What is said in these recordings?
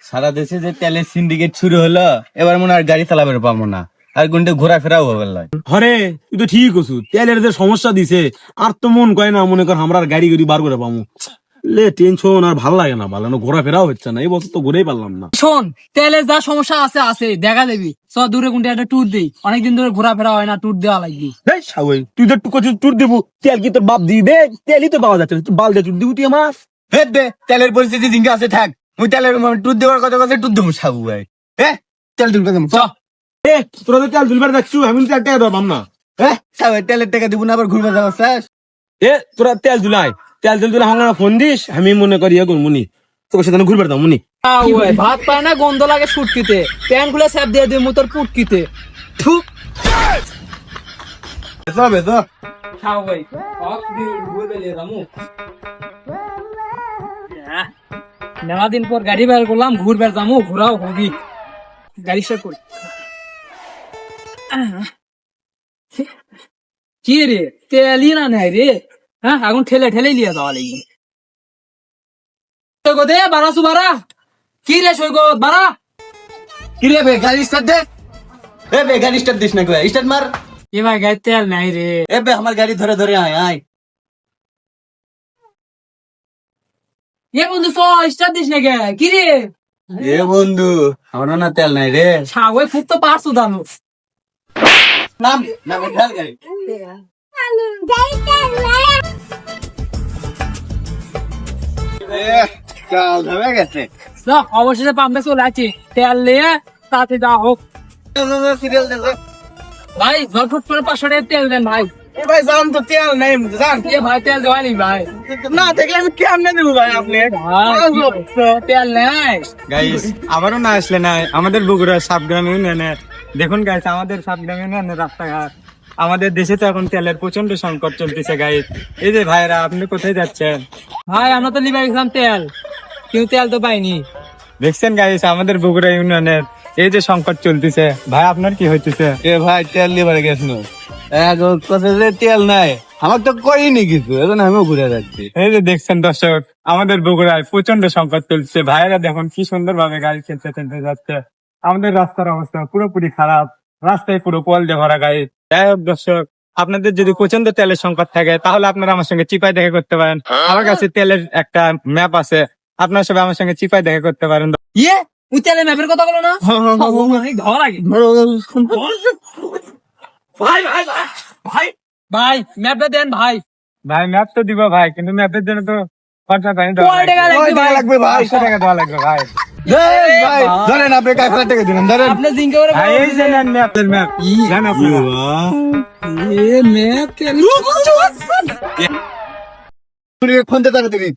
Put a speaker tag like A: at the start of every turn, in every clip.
A: সারা দেশে যে তেলের সিন্ডিকেট শুরু হলো, এবার মনে হয় গাড়ি চালাবে পাবো না, আর গুনতে ঘোরাফেরাও হবে না।
B: হরে তুই তো ঠিক আছু, তেলের যে সমস্যা দিছে আর তো মন কয় না, মনে কর আমরা আর গাড়ি গাড়ি বার করে পাবো লে, টেনশন আর ভাল লাগে না, ভালো না, ঘোরাফেরাও হচ্ছে না, এই বছর তো ঘুরেই পারলাম না।
C: শোন, তেলে যা সমস্যা আছে আছে দেখা দেবি। চ দূরে কোনটা একটা ট্যুর দেই, অনেকদিন ধরে ঘোরাফেরা হয় না, ট্যুর দেওয়া লাগবে।
B: এই শাওই, তুই তো টুর দেবো, তেল কি তোর বাপ দিবে? তেলই তো পাওয়া যাচ্ছে না, তুই বাল দিয়ে টুর দিবি তুই আমার?
A: হে দে, তেলের পরিস্থিতি জিঙ্গা আছে থাক, ওই তেলের টুর দেওয়ার কথা কথা টুর দেবো সাবু ভাই। তেল তুলবে কেমন?
C: চ
B: এ তোরা তো তেল তুলবার যাচ্ছু, আমি তো একটা ধরবাম না।
A: সাবু তেলের টাকা দিব না, আবার ঘুরবে যাওয়া শেষ।
B: এ তোরা তেল তুলাই হাঙ্গা ফোন দিস, আমি মনে করি এখন মুনি তোর সাথে ঘুরবার দাও মুনি।
C: ভাত পায় না, গন্ধ লাগে সুটকিতে, প্যান খুলে স্যাপ দিয়ে দিই তোর পুটকিতে।
A: চবে তো
C: মেলা দিন পর গাড়ি বের করলাম, ঘুরবার যাবো, ঘোরাও হবি। গাড়ি স্টার্ট করি। কি রে, তেলই না নেই রে। হ্যাঁ, এখন ঠেলে ঠেলে লিয়ে যাওয়া লাগবে। দে বারাসু বারা, কি রে সৈকত বারা?
A: কি রে বে, গাড়ি স্টার্ট দে। এ বে, গাড়ি স্টার্ট দিস না, স্টার্ট মার।
C: এ ভাই গাড়ি তেল নাই রে।
A: এ বে, আমার গাড়ি ধরে ধরে আয় আয়।
C: এ বন্ধু চ, স্টার্ট দিস না কে? কি রে
A: এ বন্ধু, আমার না তেল নাই রে।
C: সাগর খুব তো পারছো জানো।
A: নাম নাম ঢাল গাড়ি। কাল ধরে গেছে।
C: অবশেষে পাম্পে চলে আছি, তেল নিয়ে তাতে যা হোক।
A: সিরিয়াল দেখো।
C: ভাই ঝটফট করে 500 টাকা তেল দেন ভাই।
A: এ ভাই জান তো তেল নাই, জান
C: এ ভাই তেল দেওয়ানি ভাই।
A: না দেখলে আমি কেমনে দেবো ভাই আপনি?
C: তেল নেই
D: গাইস, আবারও না আসলে না আমাদের বগুড়া সাবগ্রাম ইউনিয়নে। দেখুন গাইস, আমাদের সাবগ্রাম ইউনিয়নের রাস্তাঘাট, আমাদের দেশে তো এখন তেলের প্রচন্ড সংকট চলতেছে গাইস। এই যে ভাইরা, আপনি কোথায় যাচ্ছেন?
C: ভাই, আমরা তো লিবাই গেছিলাম তেল, কিন্তু তেল তো পাইনি।
D: দেখছেন গাইস, আমাদের বগুড়া ইউনিয়নের এই যে সংকট চলতেছে। ভাই আপনার কি হইতেছে?
A: এ ভাই তেল লিবারে গেছিল, তেল নাই, আমার তো করিনি কিছু, এখন আমিও ঘুরে যাচ্ছি।
D: এই যে দেখছেন দর্শক, আমাদের বগুড়ায় প্রচন্ড সংকট চলছে। ভাইরা দেখুন কি সুন্দর ভাবে গাড়ি খেলতে খেলতে যাচ্ছে। আমাদের রাস্তার অবস্থা পুরোপুরি খারাপ, রাস্তায় পুরো পল দিয়ে ভরা গাড়ি। যাই হোক দর্শক, আপনাদের যদি প্রচন্ড তেলের সংকট থাকে তাহলে আপনারা আমার সঙ্গে চিপায় দেখা করতে পারেন। আমার কাছে তেলের একটা ম্যাপ আছে, আপনার সবাই আমার সঙ্গে চিপায় দেখা করতে পারেন।
C: ইয়ে, ওই তেলের ম্যাপের কথা বলো না। ধর আগে ভাই ভাই ভাই ভাই ভাই ম্যাপটা দেন ভাই।
D: ভাই ম্যাপ তো দিব ভাই, কিন্তু ম্যাপের জন্য তো খরচা পানি
C: কয় টাকা লাগবে ভাই?
A: লাগবে ভাই,
D: 500 টাকা দেওয়া লাগবে ভাই।
A: ভাই ধরেন, আপনি কাজ টাকা দিলেন ধরেন।
C: আপনি জিঙ্কা করে
D: ভাই এই যে নেন ম্যাপের ম্যাপ, জান আপনারা।
C: এ ম্যাপ তেল
A: ফোনতে তারা দিবি।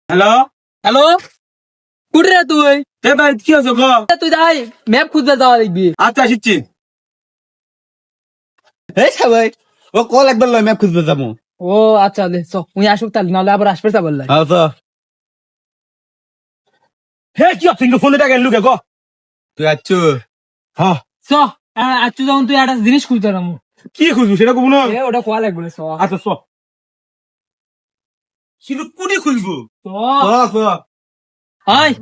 B: হ্যালো,
C: হ্যালো, কুড়ে রে তুই?
B: এ ভাই কি আছো গো?
C: তুই যাই ম্যাপ খুঁজতে যাওয়া দেখবি।
B: আচ্ছা আসছি।
A: এই সবাই, ও কল একবার লয়, ম্যাপ খুঁজতে যাবো।
C: ও আচ্ছা, দে চ, উনি আসুক তাহলে, নাহলে আবার আসবে তা বললাই।
A: আচ্ছা
B: হে কি আছে ফোনে টাকা লুকে গো?
A: তুই আচ্ছু।
B: হ্যাঁ,
C: চ, আচ্ছা যখন তুই একটা জিনিস খুঁজতে রামু,
B: কি খুঁজবো সেটা কব না?
C: ওটা কোয়া লাগবে চ।
B: আচ্ছা চ, শুধু কুড়ি খুঁজবো।
C: চ
B: চ চ।
C: আয়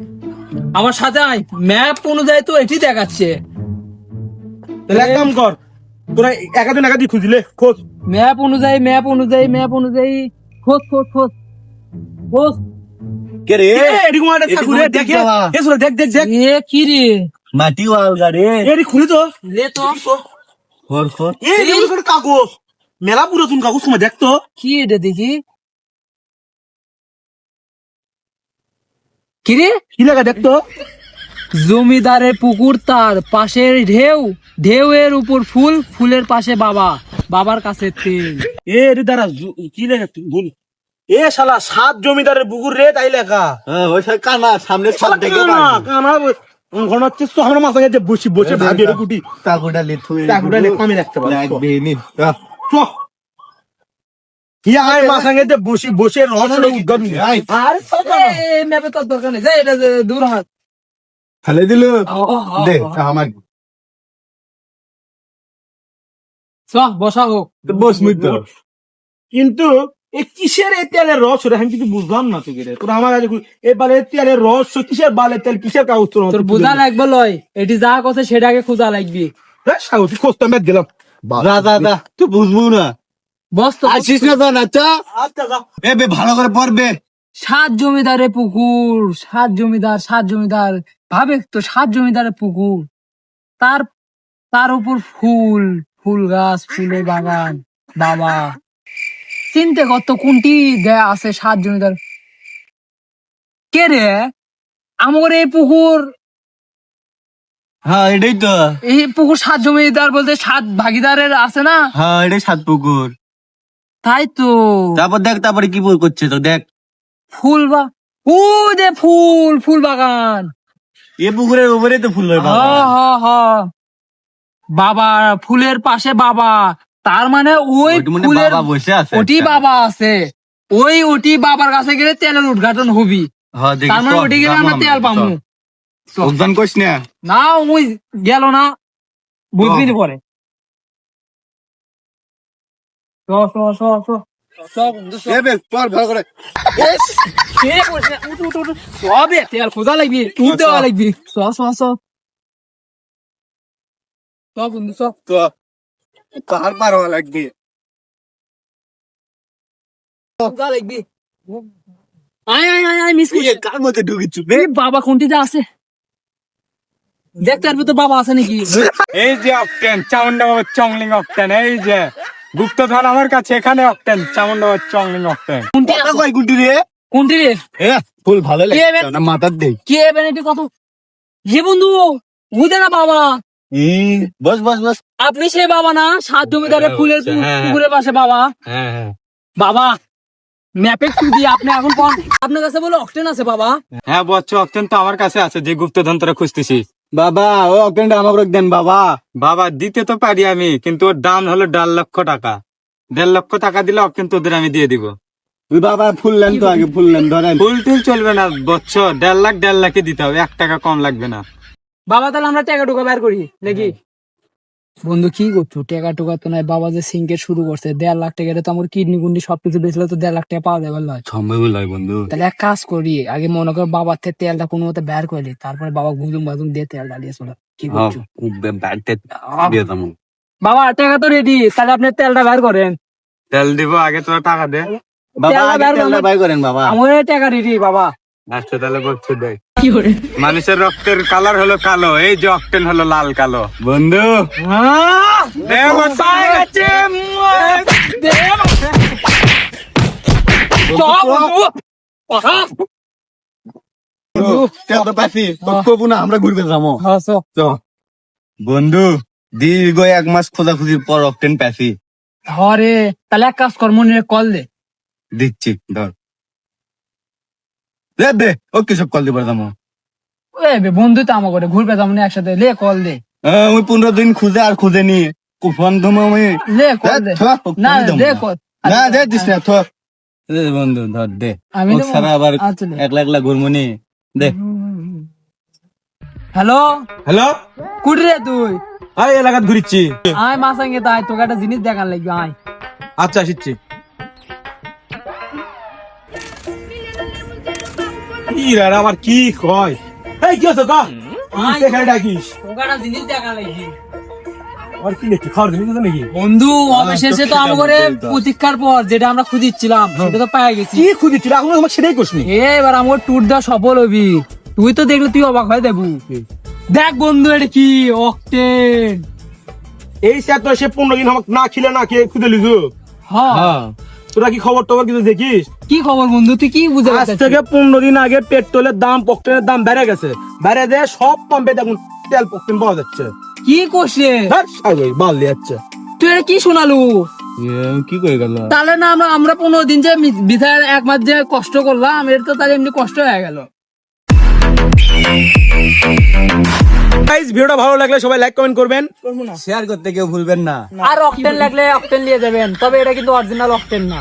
C: আমার সাথে আয়, ম্যাপ অনুযায়ী তো এটি দেখাচ্ছে।
B: তাহলে এক কাম কর, তোরা একাদিন একাধিক খুঁজলে খোঁজ।
C: ম্যাপ অনুযায়ী খোঁজ খোঁজ খোঁজ খোঁজ।
A: কে রে?
B: এরকম একটা
A: এদিকে
B: ঠাকুরে
A: আমার
B: দেখে,
A: দিক যাওয়া।
B: এ শোনো, দেখ দেখ দেখ,
C: এ কি রে?
A: মাটি ওয়াল গাড়ি।
B: এরি খুলে তো।
C: লে তো
A: খর খর।
B: এই এগুলো সব কাগজ, মেলা পুরাতন কাগজ, তোমার দেখ তো।
C: কি এটা দেখি, কি রে?
B: কি লাগা দেখ তো।
C: জমিদারের পুকুর, তার পাশের ঢেউ, ঢেউয়ের উপর ফুল, ফুলের পাশে বাবা, বাবার কাছে তেল।
B: এ রে দাঁড়া, কি লেখা তুই ভুল। এ শালা 7 জমিদারের বুকুর রে, তাই লেখা।
A: ওই সব কানা সামনে সব দেখে
B: কানা, কানা, ঘন হচ্ছে তো আমার মাথা গেছে, বসি বসে ভাবি রে গুটি।
A: চাকুটা লিথু।
B: চাকুটা লেখা আমি রাখতে পারবো।
A: লাগবে নি।
B: চ। কি আয় মাথা গেছে, বসি বসে রস উদ্গম।
C: আরে ম্যাপে তোর দরকার নেই, যা এটা দূর হাত।
A: ফেলে দিল। দে আমার
C: চ বসা হোক।
A: বস মুই তো।
B: কিন্তু এ কিসের এই তেলের রস রে আমি কিছু বুঝলাম না তোকে রে তোর আমার কাছে এবারে তেলের রস কিসের বালের তেল কিসের কাগজ
C: তোর বোঝা লাগবে লয়, এটি যা কথা সেটাকে খোঁজা লাগবে।
B: সাগর তুই খোঁজতে আমি দিলাম
A: দাদা তুই বুঝবো না
C: বস তো
A: আসিস না তো আচ্ছা
B: আচ্ছা যা
A: এ বে ভালো করে পড়বে
C: 7 জমিদারের পুকুর, 7 জমিদার ভাবে তো 7 জমিদারের পুকুর, তার তার উপর ফুল গাছ, ফুলের বাগান। বাবা চিনতে কত কোনটি দেয়া আছে 7 জমিদার। কে রে আমার এই পুকুর,
A: হ্যাঁ এটাই তো
C: এই পুকুর 7 জমিদার বলতে 7 ভাগিদারের আছে না?
A: হ্যাঁ এটাই 7 পুকুর।
C: তাই তো।
A: তারপর দেখ তারপরে কি করছে তো দেখ
C: ফুল দে ফুল বাগান।
A: এ পুকুরের উপরে তো ফুল হয় বাবা।
C: বাবা ফুলের পাশে বাবা, তার মানে ওই
A: ওইটা মনে হয়
C: ফুলের
A: বাবা বসে আছে
C: ওটি
A: একটা।
C: বাবা আছে, ওটি বাবার কাছে গেলে তেলের উদ্ঘাটন হবি,
A: হ্যাঁ দেখি
C: তার মানে ওটি গেলে আমরা তেল পাবো।
A: যোগদান করিস না
C: না ওই গেল না, বুঝবি নি পরে।
A: এ বে পড় ভালো করে
C: সবে তেল খোঁজা লাগবি, তুই দেওয়া লাগবি। বন্ধু সব
A: তো পাহাড় পার হওয়া লাগবে
C: খোঁজা লাগবি। আয় মিস করি।
A: কার মধ্যে ঢুকিচ্ছু
C: এই বাবা কোনটিতে আছে দেখতে পারবি তো, বাবা আছে নাকি?
D: এই যে অক্টেন চামুন্ডা বাবার চংলিং অক্টেন, এই যে গুপ্তধন আমার কাছে, এখানে অক্টেন চামুন্ডা বাবার চংলিং অক্টেন।
C: কোনটি আছে?
A: কয় গুটি রে
C: কোনটি রে?
A: এ ফুল ভালো
C: কে
A: লাগে
C: এবার-
A: না মাথার দেই
C: কে বেনেটি কত হে বন্ধু, বুঝে না বাবা,
A: বস বস বস
C: আপনি সে বাবা না 7 জমিদারের ফুলের পুকুরের পাশে বাবা?
B: হ্যাঁ হ্যাঁ
C: বাবা ম্যাপে খুঁজি আপনি এখন কোন আপনার কাছে বলে অক্টেন আছে বাবা?
D: হ্যাঁ বচ্চ অক্টেন তো আমার কাছে আছে, যে গুপ্তধন তোরা খুঁজতেছিস।
A: বাবা ও অকেন্ডা আমাকে দেন বাবা
D: বাবা দিতে তো পারি আমি, কিন্তু ওর দাম হলো 1.5 লক্ষ টাকা। 1.5 লক্ষ টাকা দিলে অক্টেন তোদের আমি দিয়ে দিব।
A: তুই বাবা ফুল নেন তো আগে ফুল নেন ধরেন
D: ফুল টুল চলবে না বচ্চ, 1.5 লাখে দিতে হবে, 1 টাকা কম লাগবে না।
C: বাবা তাহলে আমরা টাকা টুকা বের করি নাকি? বন্ধু কি করছো, টাকা টুকা তো নাই, বাবা যে সিঙ্কেট শুরু করছে 1.5 লাখ টাকা, তো আমার কিডনি গুন্ডি সবকিছু বেচলে তো 1.5 লাখ টাকা পাওয়া যাবে লয়।
A: সম্ভব নয় বন্ধু
C: তাহলে এক কাজ করি, আগে মনে কর বাবার থেকে তেলটা কোনো মতে বের করলি, তারপরে বাবা ঘুজুম বাজুম দিয়ে তেল ডালিয়ে চলো। কি করছো
A: ব্যাটে দিয়ে দাম
C: বাবা? টাকা তো রেডি, তাহলে আপনি তেলটা বের করেন।
D: তেল দিব, আগে তোরা টাকা দে।
A: বাবা
C: তেলটা
A: আগে
C: বের
A: তেলটা বাই করেন বাবা
C: আমার টাকা রেডি বাবা।
D: আচ্ছা তাহলে বচ্চ দেখ, মানুষের রক্তের কালার হলো কালো, এই যে অক্টেন হলো লাল কালো।
A: বন্ধু
D: দে বচ্চ।
A: তেলটা পাইছি তবু না আমরা ঘুরবে যাবো বন্ধু দীর্ঘ 1 মাস খোঁজাখুঁজির পর অকটেন পাইছি
C: ধরে তাহলে এক কাজ কর, মনে কল দে।
A: দিচ্ছি ধর দে ওকে সব কল দিবার যাবো
C: বন্ধু তো আমার করে ঘুরবে যাবো একসাথে, লে কল দে।
A: ওই 15 দিন খুঁজে আর খুঁজে নি কুফন ধুম আমি
C: লে কল দে। না দে কল।
A: না দে দিস না থ বন্ধু ধর দে
C: আমি
A: ও
C: দেবো?
A: সারা আবার
C: আচ্ছা দে।
A: একলা একলা ঘুরমুনি দে
C: হ্যালো
B: হ্যালো
C: কুটি রে তুই?
B: এই এলাকাত ঘুরিচ্ছি।
C: আয় মাসাঙ্গে তাই তোকে একটা জিনিস দেখার লাগবে, আয়।
B: আচ্ছা আসিচ্ছি। কি রে আমার কি কয়, এই কি হচ্ছে কা
C: আয়।
B: এখানে ডাকিস
C: তোকে একটা জিনিস দেখার লাগবে
B: আর কি দেখছি খাওয়ার জিনিস আছে নাকি?
C: বন্ধু। অবশেষে তো আমার প্রতীক্ষার পর যেটা আমরা খুঁজিচ্ছিলাম সেটা তো পাই গেছি।
B: কি খুঁজেছিল এখন আমাকে সেটাই কোসনি।
C: এবার আমার ট্যুর দেওয়া সফল হবি, তুই তো দেখলে তুই অবাক হয়ে দেবু। দেখ বন্ধু এটা কি অক্টেন।
B: এই স্যার তো সে 15 দিন আমাকে না খিলে না খেয়ে খুঁজে লিজু।
C: হ্যাঁ
B: তোরা কি খবর টবর কিছু দেখিস?
C: কি খবর বন্ধু, তুই কি বুঝে
B: আজ থেকে 15 দিন আগে পেট্রোলের দাম পক্টেনের দাম বেড়ে গেছে, বেড়ে দিয়ে সব পাম্পে দেখুন তেল পক্টেন পাওয়া যাচ্ছে।
C: কি করছে
B: বাল যাচ্ছে।
C: তুই এটা কি শোনালু?
A: কি করে গেল
C: তাহলে না আমরা 15 দিন যে বিধায় 1 মাস যে কষ্ট করলাম, এর তো তাহলে এমনি কষ্ট হয়ে গেল।
B: গাইস ভিডিওটা ভালো লাগলে সবাই লাইক কমেন্ট করবেন,
A: শেয়ার করতে কেউ ভুলবেন না
C: আর অক্টেন লাগলে অক্টেন নিয়ে যাবেন, তবে এটা কিন্তু অরিজিনাল অক্টেন না।